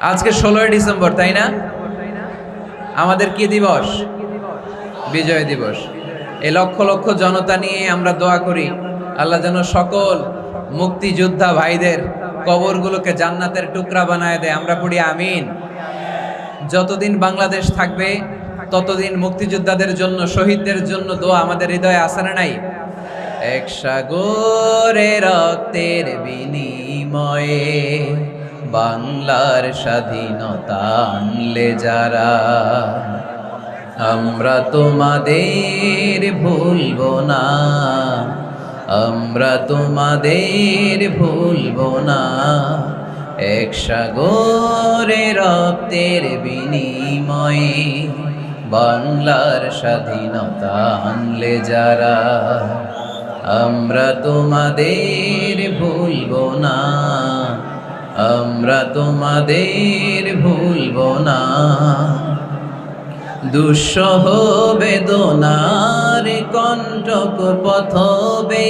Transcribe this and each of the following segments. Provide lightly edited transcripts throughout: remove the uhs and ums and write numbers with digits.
আজকে 16ই ডিসেম্বর, তাই না? আমাদের কি দিবস? বিজয় দিবস। এই লক্ষ লক্ষ জনতা নিয়ে আমরা দোয়া করি আল্লাহ যেন সকল মুক্তিযোদ্ধা ভাইদের কবরগুলোকে জান্নাতের টুকরা বানায় দেয়। আমরা পড়ি আমিন। যতদিন বাংলাদেশ থাকবে ততদিন মুক্তিযোদ্ধাদের জন্য, শহীদদের জন্য দোয়া আমাদের হৃদয়ে আছে না নাই? এক সাগরে রক্তের বিনিময়ে বাংলার স্বাধীনতা আনলে যারা, আমরা তোমাদের ভুলবো না, আমরা তোমাদের ভুলবো না। এক সাগরে রক্তের বিনিময়ে বাংলার স্বাধীনতা আনলে যারা, আমরা তোমাদের ভুলবো না, আমরা তোমাদের ভুলবো না। দুঃসহ বেদনার কণ্টক পথবে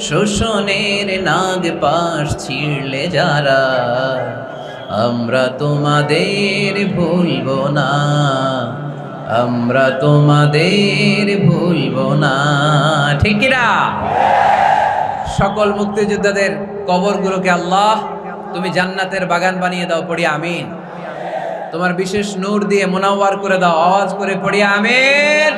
শোষণের নাগ পাশ ছিঁড়লে যারা, আমরা তোমাদের ভুলবো না, আমরা তোমাদের ভুলবো না। ঠিক কিনা? সকল মুক্তিযোদ্ধাদের কবরগুলোকে আল্লাহ তুমি জান্নাতের বাগান বানিয়ে দাও, পড়ি আমিন। তোমার বিশেষ নূর দিয়ে মুনাওয়ার করে দাও, আওয়াজ করে পড়ি আমিন।